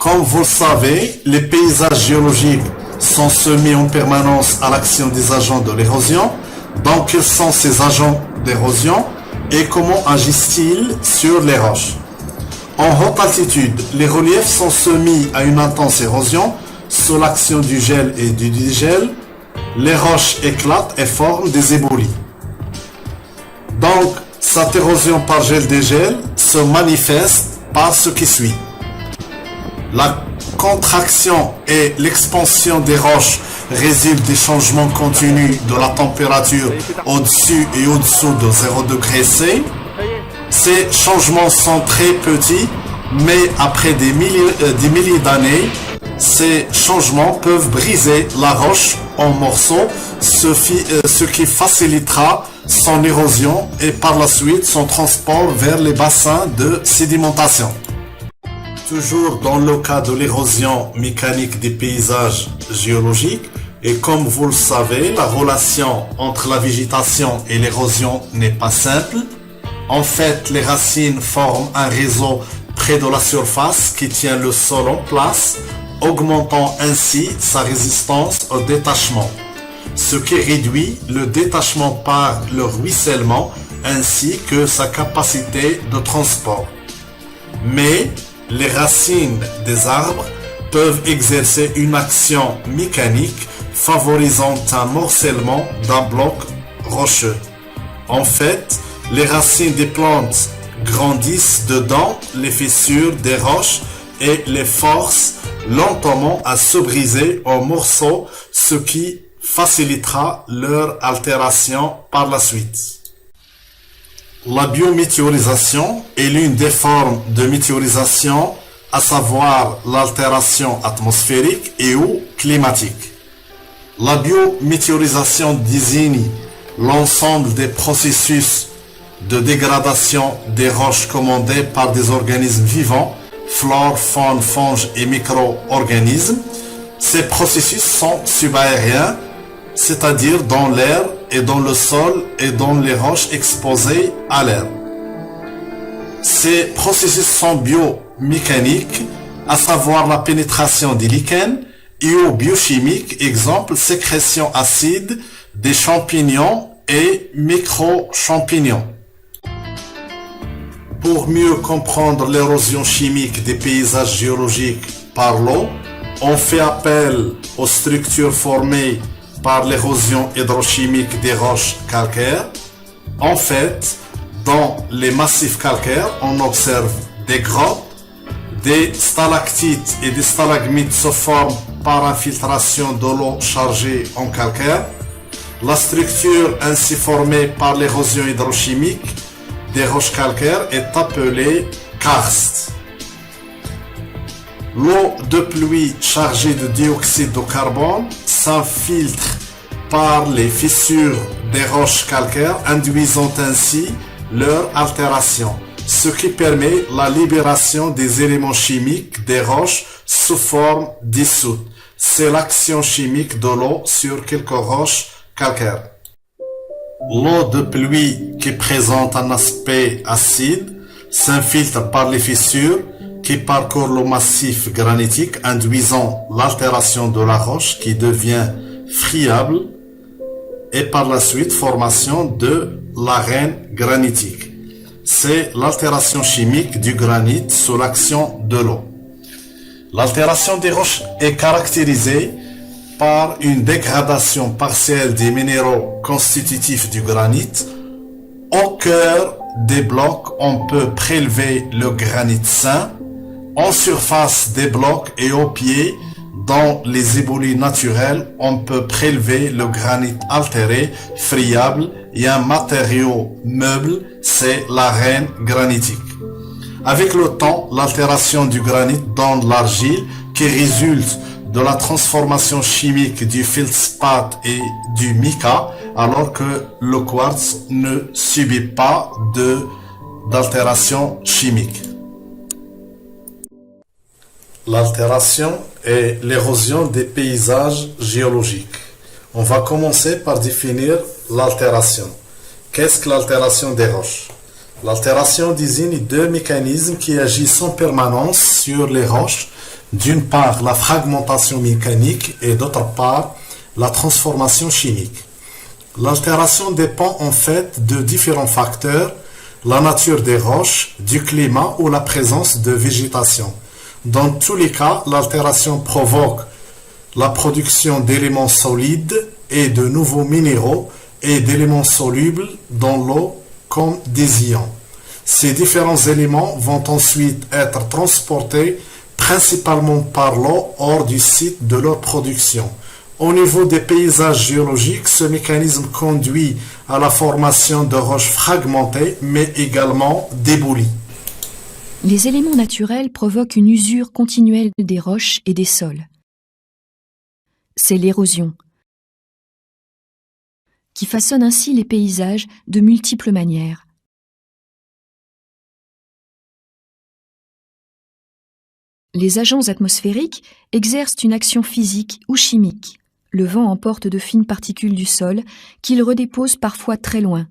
Comme vous le savez, les paysages géologiques sont soumis en permanence à l'action des agents de l'érosion. Donc, quels sont ces agents d'érosion et comment agissent-ils sur les roches? En haute altitude, les reliefs sont soumis à une intense érosion sous l'action du gel et du dégel. Les roches éclatent et forment des éboulis. Donc, cette érosion par gel-dégel se manifeste par ce qui suit. La contraction et l'expansion des roches résultent des changements continus de la température au-dessus et au-dessous de 0 degré C. Ces changements sont très petits, mais après des milliers d'années, ces changements peuvent briser la roche en morceaux, ce qui facilitera son érosion et par la suite son transport vers les bassins de sédimentation. Toujours dans le cas de l'érosion mécanique des paysages géologiques, et comme vous le savez, la relation entre la végétation et l'érosion n'est pas simple. En fait, les racines forment un réseau près de la surface qui tient le sol en place, augmentant ainsi sa résistance au détachement, ce qui réduit le détachement par le ruissellement ainsi que sa capacité de transport. Mais les racines des arbres peuvent exercer une action mécanique favorisant un morcellement d'un bloc rocheux. En fait, les racines des plantes grandissent dedans les fissures des roches et les forcent lentement à se briser en morceaux, ce qui facilitera leur altération par la suite. La biométéorisation est l'une des formes de météorisation, à savoir l'altération atmosphérique et ou climatique. La biométéorisation désigne l'ensemble des processus de dégradation des roches commandés par des organismes vivants, flore, faune, fonges et micro-organismes. Ces processus sont subaériens, c'est-à-dire dans l'air et dans le sol et dans les roches exposées à l'air. Ces processus sont biomécaniques, à savoir la pénétration des lichens, et ou biochimiques, exemple sécrétion acide des champignons et micro-champignons. Pour mieux comprendre l'érosion chimique des paysages géologiques par l'eau, on fait appel aux structures formées par l'érosion hydrochimique des roches calcaires. En fait, dans les massifs calcaires, on observe des grottes, des stalactites et des stalagmites se forment par infiltration de l'eau chargée en calcaire. La structure ainsi formée par l'érosion hydrochimique des roches calcaires est appelée karst. L'eau de pluie chargée de dioxyde de carbone s'infiltre par les fissures des roches calcaires, induisant ainsi leur altération, ce qui permet la libération des éléments chimiques des roches sous forme dissoute. C'est l'action chimique de l'eau sur quelques roches calcaires. L'eau de pluie qui présente un aspect acide s'infiltre par les fissures qui parcourent le massif granitique, induisant l'altération de la roche qui devient friable et par la suite formation de l'arène granitique. C'est l'altération chimique du granit sous l'action de l'eau. L'altération des roches est caractérisée par une dégradation partielle des minéraux constitutifs du granit. Au cœur des blocs, on peut prélever le granit sain. En surface des blocs et au pied, dans les éboulis naturels, on peut prélever le granit altéré, friable et un matériau meuble, c'est l'arène granitique. Avec le temps, l'altération du granit donne l'argile qui résulte de la transformation chimique du feldspath et du mica, alors que le quartz ne subit pas d'altération chimique. L'altération et l'érosion des paysages géologiques. On va commencer par définir l'altération. Qu'est-ce que l'altération des roches? L'altération désigne deux mécanismes qui agissent en permanence sur les roches D'une part, la fragmentation mécanique et d'autre part, la transformation chimique. L'altération dépend en fait de différents facteurs, la nature des roches, du climat ou la présence de végétation. Dans tous les cas, l'altération provoque la production d'éléments solides et de nouveaux minéraux et d'éléments solubles dans l'eau comme des ions. Ces différents éléments vont ensuite être transportés principalement par l'eau hors du site de leur production. Au niveau des paysages géologiques, ce mécanisme conduit à la formation de roches fragmentées mais également d'éboulis. Les éléments naturels provoquent une usure continuelle des roches et des sols. C'est l'érosion, qui façonne ainsi les paysages de multiples manières. Les agents atmosphériques exercent une action physique ou chimique. Le vent emporte de fines particules du sol qu'il redépose parfois très loin.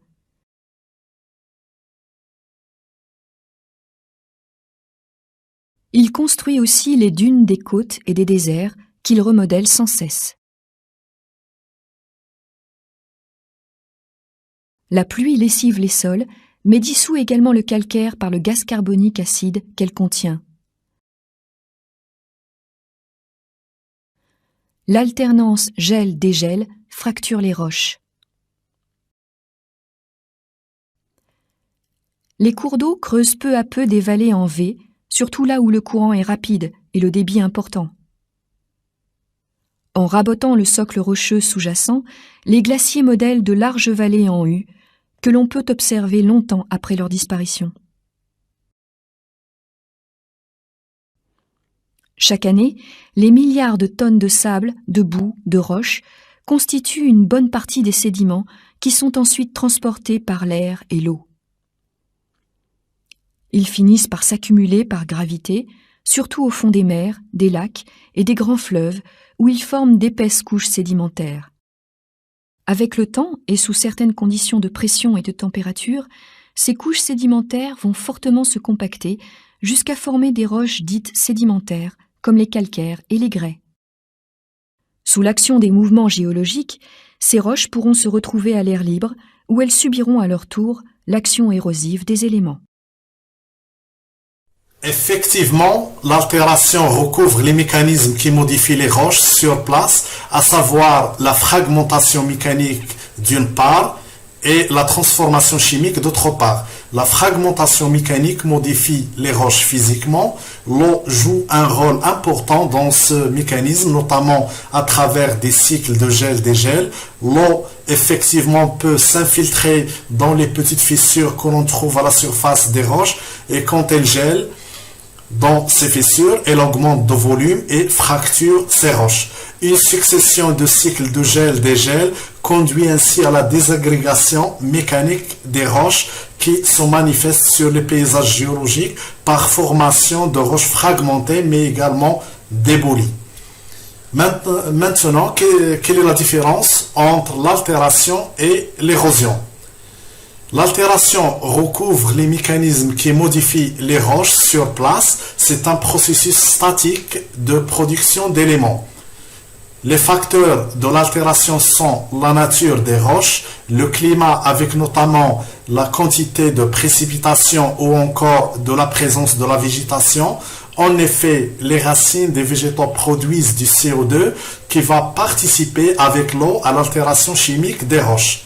Il construit aussi les dunes des côtes et des déserts qu'il remodèle sans cesse. La pluie lessive les sols, mais dissout également le calcaire par le gaz carbonique acide qu'elle contient. L'alternance gel-dégel fracture les roches. Les cours d'eau creusent peu à peu des vallées en V, surtout là où le courant est rapide et le débit important. En rabotant le socle rocheux sous-jacent, les glaciers modèlent de larges vallées en U que l'on peut observer longtemps après leur disparition. Chaque année, les milliards de tonnes de sable, de boue, de roches constituent une bonne partie des sédiments qui sont ensuite transportés par l'air et l'eau. Ils finissent par s'accumuler par gravité, surtout au fond des mers, des lacs et des grands fleuves où ils forment d'épaisses couches sédimentaires. Avec le temps et sous certaines conditions de pression et de température, ces couches sédimentaires vont fortement se compacter jusqu'à former des roches dites sédimentaires, comme les calcaires et les grès. Sous l'action des mouvements géologiques, ces roches pourront se retrouver à l'air libre, où elles subiront à leur tour l'action érosive des éléments. Effectivement, l'altération recouvre les mécanismes qui modifient les roches sur place, à savoir la fragmentation mécanique d'une part et la transformation chimique d'autre part. La fragmentation mécanique modifie les roches physiquement. L'eau joue un rôle important dans ce mécanisme, notamment à travers des cycles de gel-dégel. L'eau, effectivement, peut s'infiltrer dans les petites fissures que l'on trouve à la surface des roches, et quand elle gèle dans ces fissures, elle augmente de volume et fracture ces roches. Une succession de cycles de gel-dégel conduit ainsi à la désagrégation mécanique des roches qui se manifestent sur les paysages géologiques par formation de roches fragmentées mais également d'éboulis. Maintenant, quelle est la différence entre l'altération et l'érosion? L'altération recouvre les mécanismes qui modifient les roches sur place. C'est un processus statique de production d'éléments. Les facteurs de l'altération sont la nature des roches, le climat avec notamment la quantité de précipitations ou encore de la présence de la végétation. En effet, les racines des végétaux produisent du CO2 qui va participer avec l'eau à l'altération chimique des roches.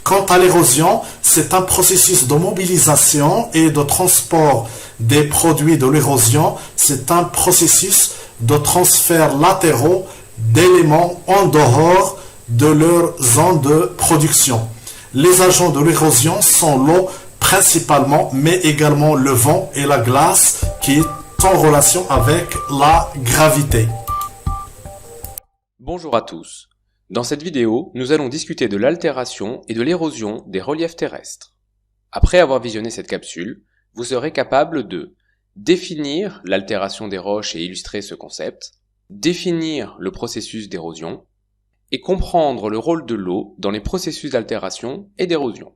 Quant à l'érosion, c'est un processus de mobilisation et de transport des produits de l'érosion. C'est un processus de transfert latéraux d'éléments en dehors de leur zone de production. Les agents de l'érosion sont l'eau principalement, mais également le vent et la glace qui est en relation avec la gravité. Bonjour à tous. Dans cette vidéo, nous allons discuter de l'altération et de l'érosion des reliefs terrestres. Après avoir visionné cette capsule, vous serez capable de définir l'altération des roches et illustrer ce concept, définir le processus d'érosion et comprendre le rôle de l'eau dans les processus d'altération et d'érosion.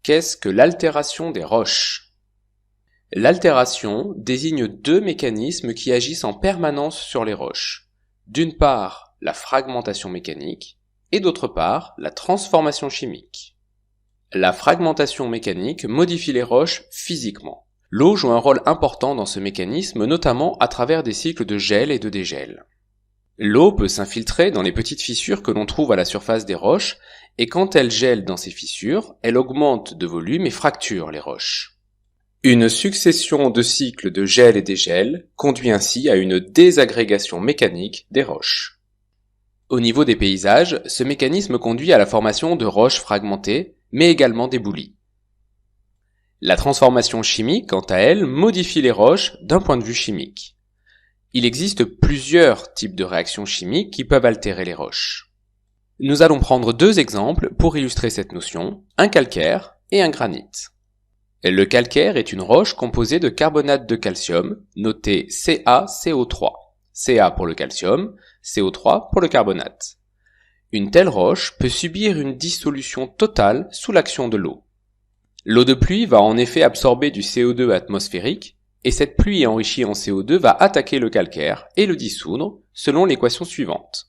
Qu'est-ce que l'altération des roches ? L'altération désigne deux mécanismes qui agissent en permanence sur les roches. D'une part, la fragmentation mécanique, et d'autre part, la transformation chimique. La fragmentation mécanique modifie les roches physiquement. L'eau joue un rôle important dans ce mécanisme, notamment à travers des cycles de gel et de dégel. L'eau peut s'infiltrer dans les petites fissures que l'on trouve à la surface des roches, et quand elle gèle dans ces fissures, elle augmente de volume et fracture les roches. Une succession de cycles de gel et dégel conduit ainsi à une désagrégation mécanique des roches. Au niveau des paysages, ce mécanisme conduit à la formation de roches fragmentées, mais également d'éboulis. La transformation chimique, quant à elle, modifie les roches d'un point de vue chimique. Il existe plusieurs types de réactions chimiques qui peuvent altérer les roches. Nous allons prendre deux exemples pour illustrer cette notion, un calcaire et un granit. Le calcaire est une roche composée de carbonate de calcium, noté CaCO3. Ca pour le calcium, CO3 pour le carbonate. Une telle roche peut subir une dissolution totale sous l'action de l'eau. L'eau de pluie va en effet absorber du CO2 atmosphérique, et cette pluie enrichie en CO2 va attaquer le calcaire et le dissoudre selon l'équation suivante.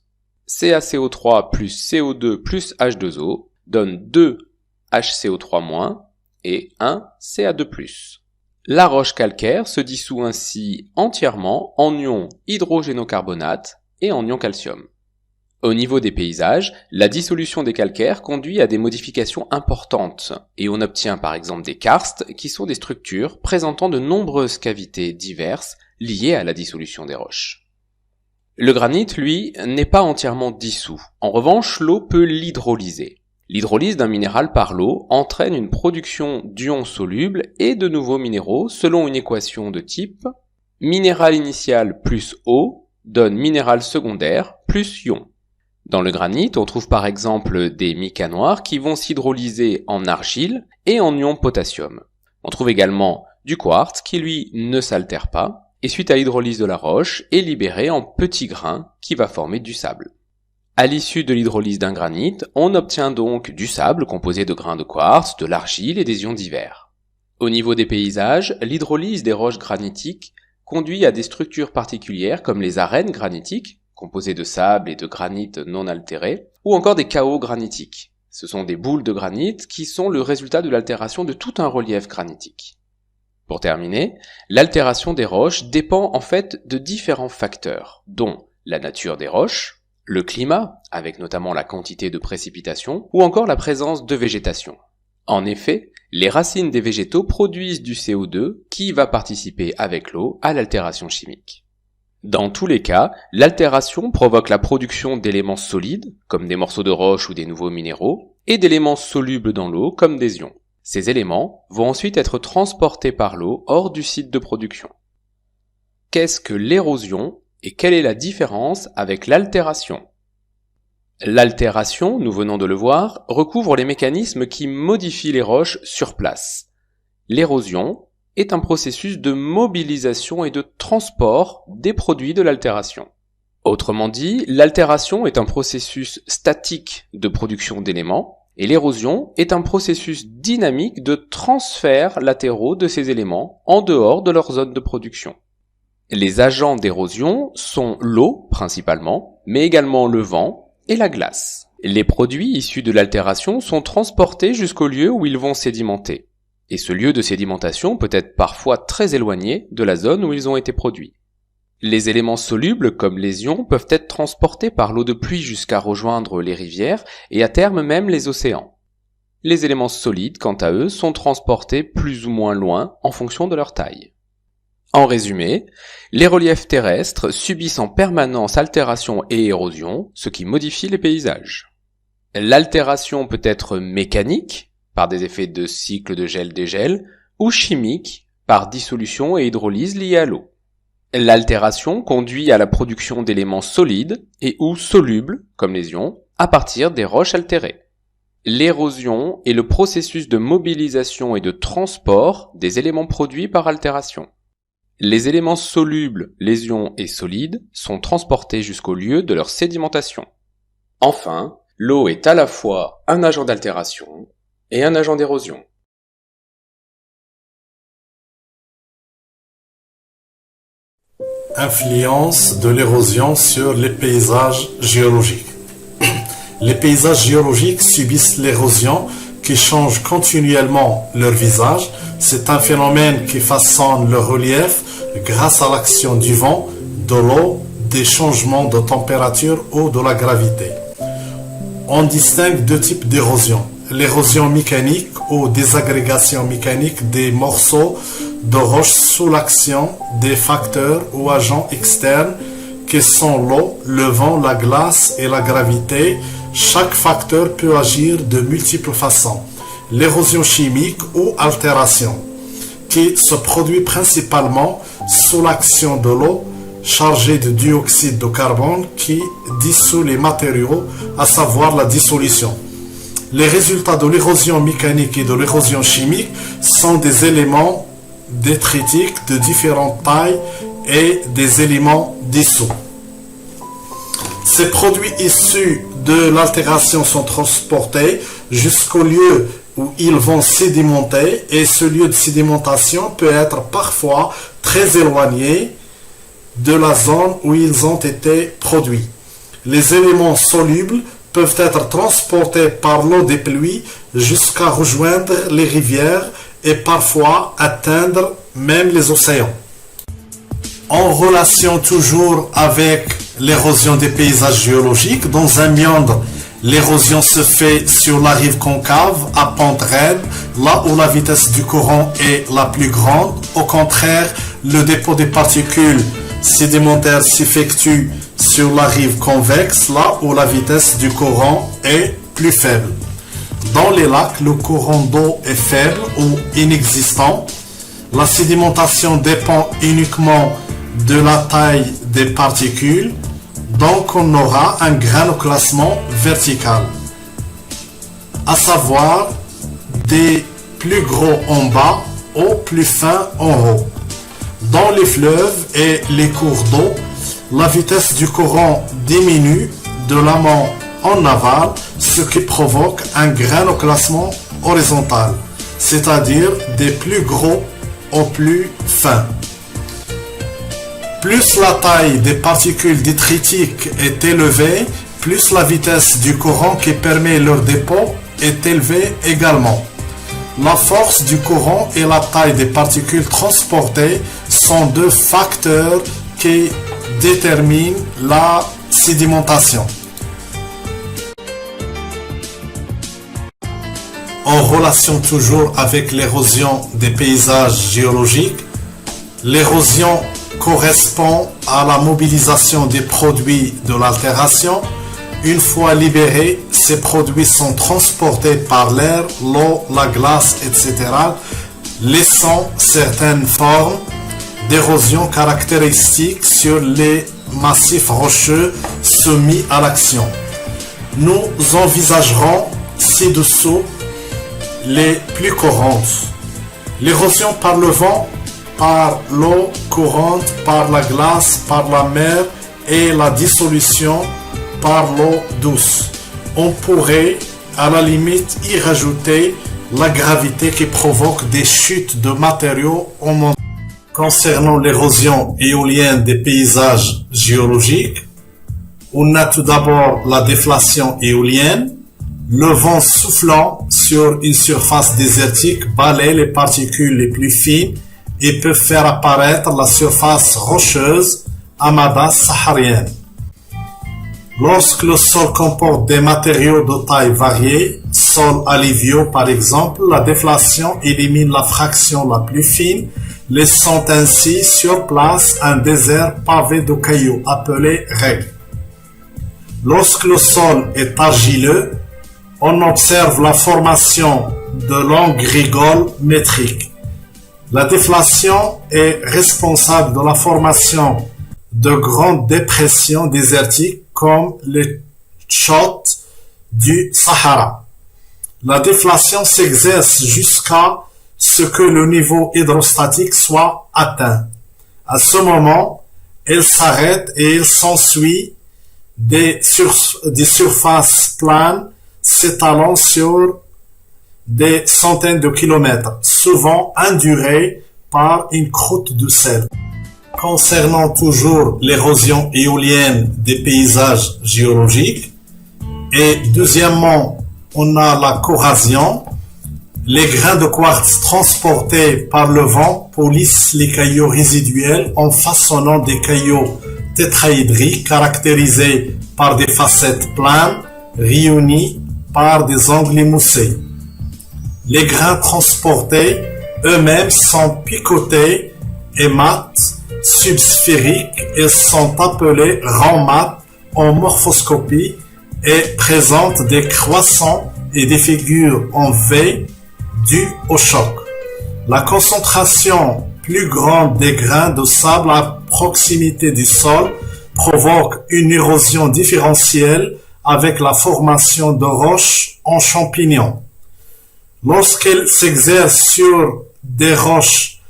CaCO3 plus CO2 plus H2O donne 2 HCO3- et 1 Ca2+. La roche calcaire se dissout ainsi entièrement en ions hydrogénocarbonate et en ions calcium. Au niveau des paysages, la dissolution des calcaires conduit à des modifications importantes et on obtient par exemple des karstes qui sont des structures présentant de nombreuses cavités diverses liées à la dissolution des roches. Le granit, lui, n'est pas entièrement dissous. En revanche, l'eau peut l'hydrolyser. L'hydrolyse d'un minéral par l'eau entraîne une production d'ions solubles et de nouveaux minéraux selon une équation de type minéral initial plus eau donne minéral secondaire plus ion. Dans le granit, on trouve par exemple des micas noirs qui vont s'hydrolyser en argile et en ion potassium. On trouve également du quartz qui lui ne s'altère pas et suite à l'hydrolyse de la roche est libéré en petits grains qui va former du sable. À l'issue de l'hydrolyse d'un granit, on obtient donc du sable composé de grains de quartz, de l'argile et des ions divers. Au niveau des paysages, l'hydrolyse des roches granitiques conduit à des structures particulières comme les arènes granitiques, composées de sable et de granit non altéré, ou encore des chaos granitiques. Ce sont des boules de granit qui sont le résultat de l'altération de tout un relief granitique. Pour terminer, l'altération des roches dépend en fait de différents facteurs, dont la nature des roches, le climat, avec notamment la quantité de précipitations, ou encore la présence de végétation. En effet, les racines des végétaux produisent du CO2 qui va participer avec l'eau à l'altération chimique. Dans tous les cas, l'altération provoque la production d'éléments solides, comme des morceaux de roche ou des nouveaux minéraux, et d'éléments solubles dans l'eau, comme des ions. Ces éléments vont ensuite être transportés par l'eau hors du site de production. Qu'est-ce que l'érosion et quelle est la différence avec l'altération ? L'altération, nous venons de le voir, recouvre les mécanismes qui modifient les roches sur place. L'érosion est un processus de mobilisation et de transport des produits de l'altération. Autrement dit, l'altération est un processus statique de production d'éléments et l'érosion est un processus dynamique de transfert latéraux de ces éléments en dehors de leur zone de production. Les agents d'érosion sont l'eau principalement, mais également le vent et la glace. Les produits issus de l'altération sont transportés jusqu'au lieu où ils vont sédimenter. Et ce lieu de sédimentation peut être parfois très éloigné de la zone où ils ont été produits. Les éléments solubles, comme les ions, peuvent être transportés par l'eau de pluie jusqu'à rejoindre les rivières et à terme même les océans. Les éléments solides, quant à eux, sont transportés plus ou moins loin en fonction de leur taille. En résumé, les reliefs terrestres subissent en permanence altération et érosion, ce qui modifie les paysages. L'altération peut être mécanique, par des effets de cycle de gel-dégel, ou chimique, par dissolution et hydrolyse liée à l'eau. L'altération conduit à la production d'éléments solides et ou solubles, comme les ions, à partir des roches altérées. L'érosion est le processus de mobilisation et de transport des éléments produits par altération. Les éléments solubles, les ions et solides, sont transportés jusqu'au lieu de leur sédimentation. Enfin, l'eau est à la fois un agent d'altération et un agent d'érosion. Influence de l'érosion sur les paysages géologiques. Les paysages géologiques subissent l'érosion qui change continuellement leur visage. C'est un phénomène qui façonne le relief grâce à l'action du vent, de l'eau, des changements de température ou de la gravité. On distingue deux types d'érosion. L'érosion mécanique ou désagrégation mécanique des morceaux de roche sous l'action des facteurs ou agents externes qui sont l'eau, le vent, la glace et la gravité. Chaque facteur peut agir de multiples façons. L'érosion chimique ou altération, qui se produit principalement sous l'action de l'eau chargée de dioxyde de carbone qui dissout les matériaux, à savoir la dissolution. Les résultats de l'érosion mécanique et de l'érosion chimique sont des éléments détritiques de différentes tailles et des éléments dissous. Ces produits issus de l'altération sont transportés jusqu'au lieu où ils vont sédimenter et ce lieu de sédimentation peut être parfois très éloigné de la zone où ils ont été produits. Les éléments solubles peuvent être transportés par l'eau des pluies jusqu'à rejoindre les rivières et parfois atteindre même les océans. En relation toujours avec l'érosion des paysages géologiques, dans un méandre, l'érosion se fait sur la rive concave à pente raide, là où la vitesse du courant est la plus grande. Au contraire, le dépôt des particules sédimentaires s'effectue sur la rive convexe, là où la vitesse du courant est plus faible. Dans les lacs, le courant d'eau est faible ou inexistant. La sédimentation dépend uniquement de la taille des particules, donc on aura un granulation vertical, à savoir des plus gros en bas au plus fins en haut. Dans les fleuves et les cours d'eau, la vitesse du courant diminue de l'amont en aval, ce qui provoque un granulation horizontal, c'est-à-dire des plus gros au plus fins. Plus la taille des particules détritiques est élevée, plus la vitesse du courant qui permet leur dépôt est élevée également. La force du courant et la taille des particules transportées sont deux facteurs qui déterminent la sédimentation. En relation toujours avec l'érosion des paysages géologiques, l'érosion correspond à la mobilisation des produits de l'altération. Une fois libérés, ces produits sont transportés par l'air, l'eau, la glace, etc., laissant certaines formes d'érosion caractéristiques sur les massifs rocheux soumis à l'action. Nous envisagerons ci-dessous les plus courantes. L'érosion par le vent, par l'eau courante, par la glace, par la mer et la dissolution par l'eau douce. On pourrait à la limite y rajouter la gravité qui provoque des chutes de matériaux en montagne. Concernant l'érosion éolienne des paysages géologiques, on a tout d'abord la déflation éolienne. Le vent soufflant sur une surface désertique balaie les particules les plus fines et peut faire apparaître la surface rocheuse amadas saharienne. Lorsque le sol comporte des matériaux de taille variée, sols alluviaux par exemple, la déflation élimine la fraction la plus fine, laissant ainsi sur place un désert pavé de cailloux appelé règle. Lorsque le sol est argileux, on observe la formation de longues rigoles métriques. La déflation est responsable de la formation de grandes dépressions désertiques comme les chôtes du Sahara. La déflation s'exerce jusqu'à ce que le niveau hydrostatique soit atteint. À ce moment, elle s'arrête et il s'ensuit des surfaces planes s'étalant sur des centaines de kilomètres, souvent endurées par une croûte de sel. concernant toujours l'érosion éolienne des paysages géologiques. Et deuxièmement, on a la corrosion. Les grains de quartz transportés par le vent polissent les cailloux résiduels en façonnant des cailloux tétraédriques caractérisés par des facettes planes réunies par des angles émoussés. Les grains transportés eux-mêmes sont picotés et mat, subsphériques et sont appelés rangs mat en morphoscopie et présentent des croissants et des figures en V dues au choc. La concentration plus grande des grains de sable à proximité du sol provoque une érosion différentielle avec la formation de roches en champignons. Lorsqu'elle s'exerce sur des roches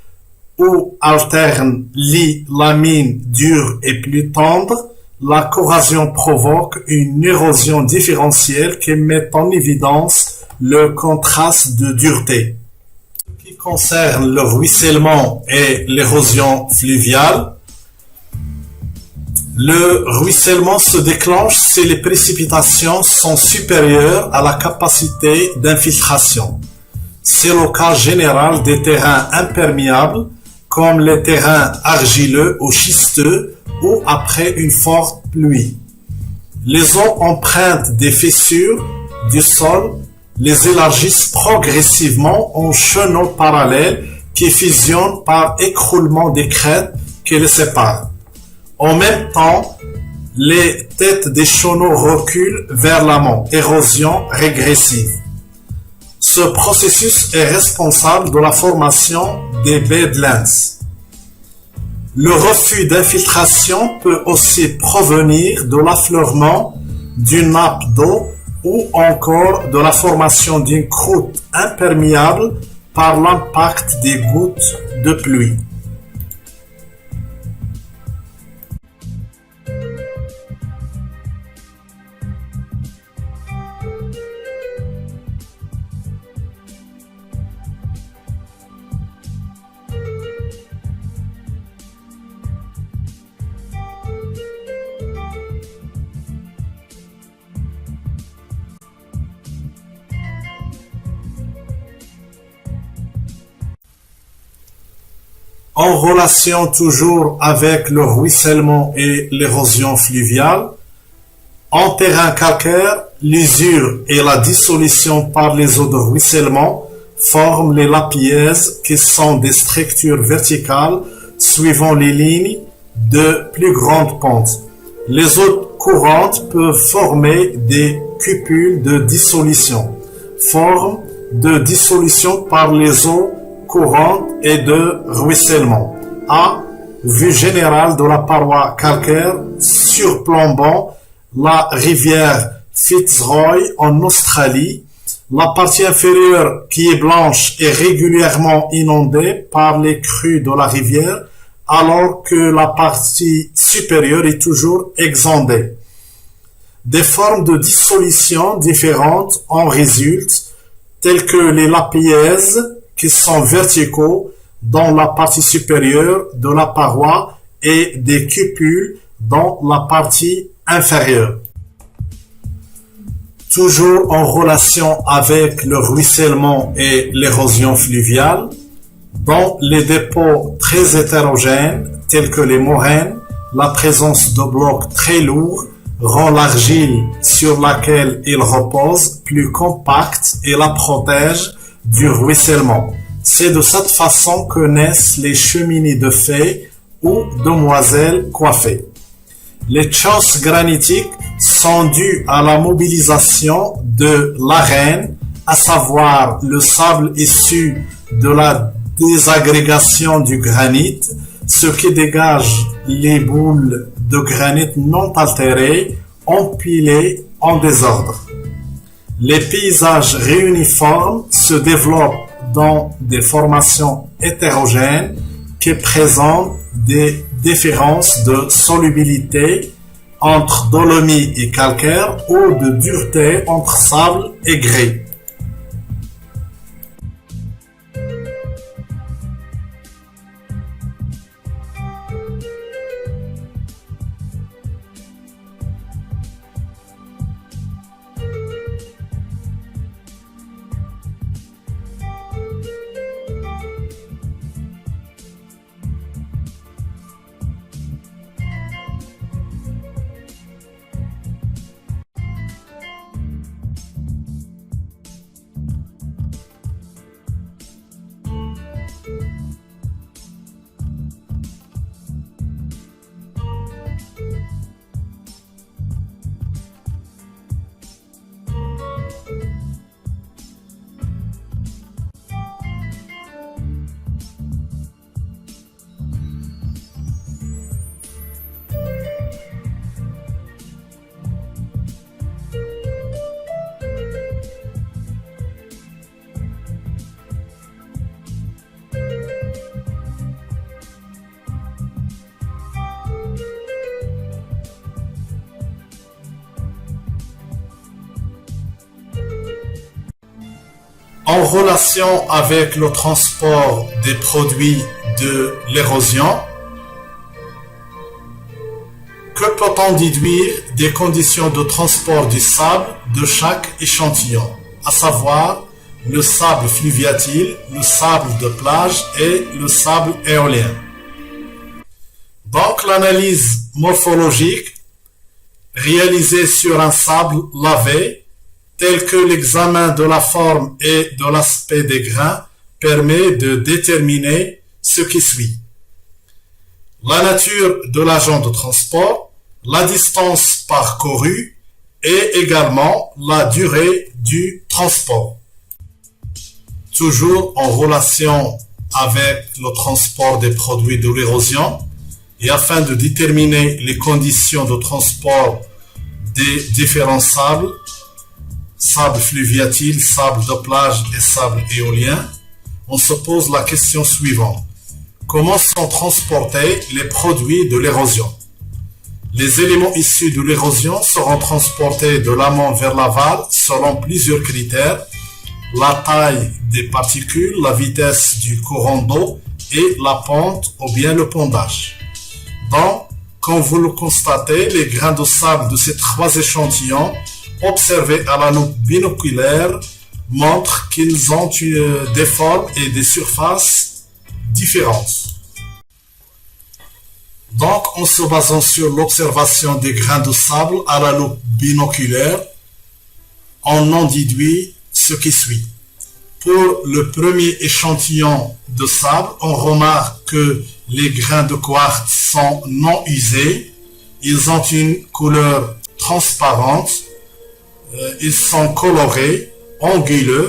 où alternent lits, lamines dures et plus tendres, la corrosion provoque une érosion différentielle qui met en évidence le contraste de dureté. Ce qui concerne le ruissellement et l'érosion fluviale, le ruissellement se déclenche si les précipitations sont supérieures à la capacité d'infiltration. C'est le cas général des terrains imperméables, comme les terrains argileux ou schisteux, ou après une forte pluie. Les eaux empreintes des fissures du sol les élargissent progressivement en chenaux parallèles qui fusionnent par écroulement des crêtes qui les séparent. En même temps, les têtes des chenaux reculent vers l'amont, érosion régressive. Ce processus est responsable de la formation des badlands. Le refus d'infiltration peut aussi provenir de l'affleurement d'une nappe d'eau ou encore de la formation d'une croûte imperméable par l'impact des gouttes de pluie. En relation toujours avec le ruissellement et l'érosion fluviale, en terrain calcaire, l'usure et la dissolution par les eaux de ruissellement forment les lapiaises qui sont des structures verticales suivant les lignes de plus grande pente. Les eaux courantes peuvent former des cupules de dissolution, forme de dissolution par les eaux courantes et de ruissellement. A. Vue générale de la paroi calcaire surplombant la rivière Fitzroy en Australie. La partie inférieure qui est blanche est régulièrement inondée par les crues de la rivière, alors que la partie supérieure est toujours exondée. Des formes de dissolution différentes en résultent, telles que les lapiaises, qui sont verticaux dans la partie supérieure de la paroi et des cupules dans la partie inférieure. Toujours en relation avec le ruissellement et l'érosion fluviale, dans les dépôts très hétérogènes tels que les moraines, la présence de blocs très lourds rend l'argile sur laquelle il repose plus compacte et la protège du ruissellement. C'est de cette façon que naissent les cheminées de fées ou demoiselles coiffées. Les choses granitiques sont dues à la mobilisation de l'arène, à savoir le sable issu de la désagrégation du granit, ce qui dégage les boules de granit non altérées, empilées en désordre. Les paysages réuniformes se développent dans des formations hétérogènes qui présentent des différences de solubilité entre dolomie et calcaire ou de dureté entre sable et grès. En relation avec le transport des produits de l'érosion, que peut-on déduire des conditions de transport du sable de chaque échantillon, à savoir le sable fluviatile, le sable de plage et le sable éolien? Donc l'analyse morphologique réalisée sur un sable lavé, tel que l'examen de la forme et de l'aspect des grains, permet de déterminer ce qui suit: la nature de l'agent de transport, la distance parcourue et également la durée du transport. Toujours en relation avec le transport des produits de l'érosion, et afin de déterminer les conditions de transport des différents sables, sable fluviatile, sable de plage et sable éolien, on se pose la question suivante: comment sont transportés les produits de l'érosion? Les éléments issus de l'érosion seront transportés de l'amont vers l'aval selon plusieurs critères: la taille des particules, la vitesse du courant d'eau et la pente ou bien le pondage. Donc, comme vous le constatez, les grains de sable de ces trois échantillons observés à la loupe binoculaire montrent qu'ils ont des formes et des surfaces différentes. Donc, en se basant sur l'observation des grains de sable à la loupe binoculaire, on en déduit ce qui suit. Pour le premier échantillon de sable, on remarque que les grains de quartz sont non usés, ils ont une couleur transparente, ils sont colorés, anguleux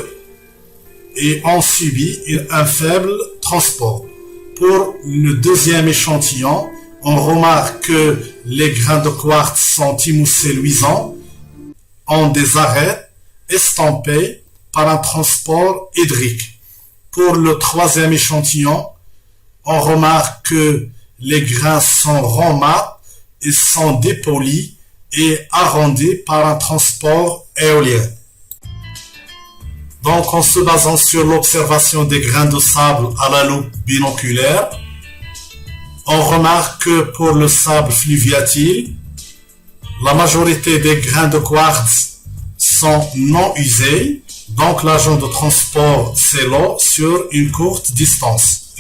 et ont subi un faible transport. Pour le deuxième échantillon, on remarque que les grains de quartz sont émoussés luisants, ont des arêtes estampées par un transport hydrique. Pour le troisième échantillon, on remarque que les grains sont ronds mat, ils sont dépolis et arrondis par un transport éolien. Donc, en se basant sur l'observation des grains de sable à la loupe binoculaire, on remarque que pour le sable fluviatile, la majorité des grains de quartz sont non usés, donc l'agent de transport c'est l'eau sur une courte distance.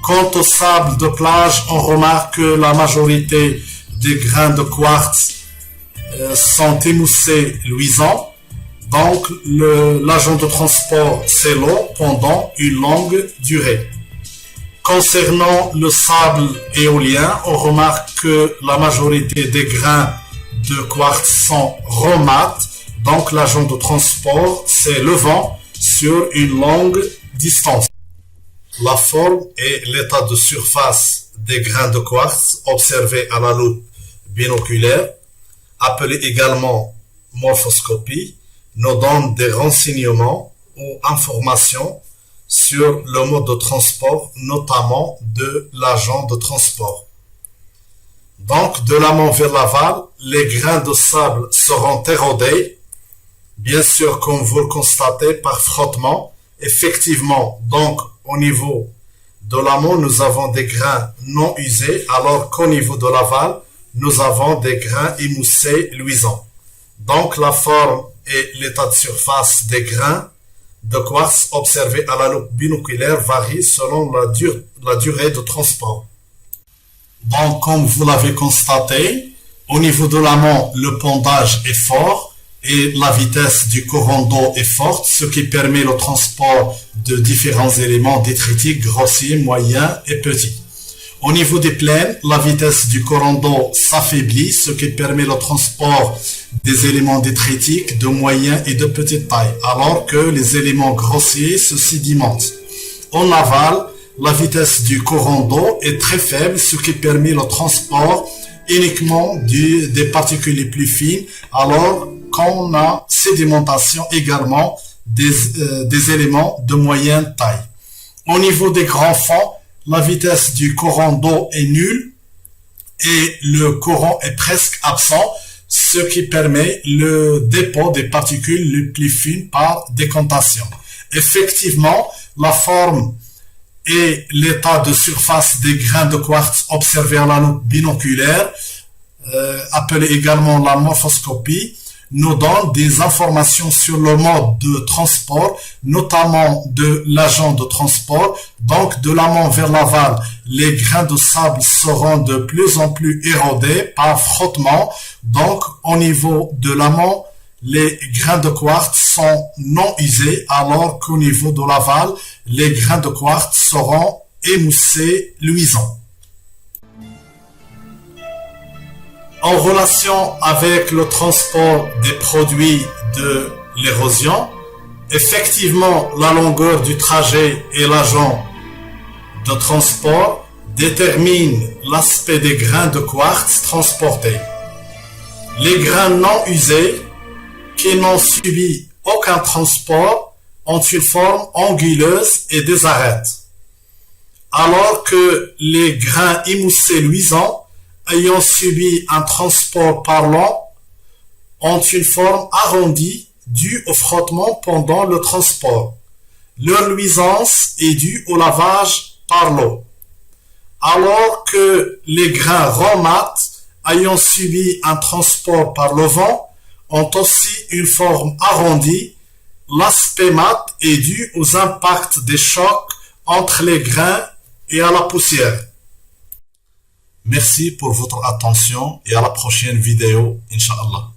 Quant au sable de plage, on remarque que la majorité des grains de quartz sont émoussés luisants, donc l'agent de transport c'est l'eau pendant une longue durée. Concernant le sable éolien, on remarque que la majorité des grains de quartz sont ronds mat, donc l'agent de transport c'est le vent sur une longue distance. La forme et l'état de surface des grains de quartz observés à la loupe binoculaire, appelée également morphoscopie, nous donnent des renseignements ou informations sur le mode de transport, notamment de l'agent de transport. Donc, de l'amont vers l'aval, les grains de sable seront érodés, bien sûr, comme vous le constatez, par frottement. Effectivement, donc, au niveau de l'amont, nous avons des grains non usés, alors qu'au niveau de l'aval, nous avons des grains émoussés luisants. Donc, la forme et l'état de surface des grains de quartz observés à la loupe binoculaire varient selon la durée de transport. Donc, comme vous l'avez constaté, au niveau de l'amont, le pondage est fort et la vitesse du courant d'eau est forte, ce qui permet le transport de différents éléments détritiques grossiers, moyens et petits. Au niveau des plaines, la vitesse du courant d'eau s'affaiblit, ce qui permet le transport des éléments détritiques de moyenne et de petite taille, alors que les éléments grossiers se sédimentent. En aval, la vitesse du courant d'eau est très faible, ce qui permet le transport uniquement des particules les plus fines, alors qu'on a sédimentation également des éléments de moyenne taille. Au niveau des grands fonds, la vitesse du courant d'eau est nulle et le courant est presque absent, ce qui permet le dépôt des particules les plus fines par décantation. Effectivement, la forme et l'état de surface des grains de quartz observés à la loupe binoculaire, appelée également la morphoscopie, nous donne des informations sur le mode de transport, notamment de l'agent de transport. Donc, de l'amont vers l'aval, les grains de sable seront de plus en plus érodés par frottement. Donc, au niveau de l'amont, les grains de quartz sont non usés, alors qu'au niveau de l'aval, les grains de quartz seront émoussés, luisants. En relation avec le transport des produits de l'érosion, effectivement, la longueur du trajet et l'agent de transport déterminent l'aspect des grains de quartz transportés. Les grains non usés, qui n'ont subi aucun transport, ont une forme anguleuse et des arêtes, alors que les grains émoussés luisants ayant subi un transport parlant ont une forme arrondie due au frottement pendant le transport. Leur luisance est due au lavage par l'eau. Alors que les grains ronds mat ayant subi un transport par le vent ont aussi une forme arrondie. L'aspect mat est dû aux impacts des chocs entre les grains et à la poussière. Merci pour votre attention et à la prochaine vidéo, Inch'Allah.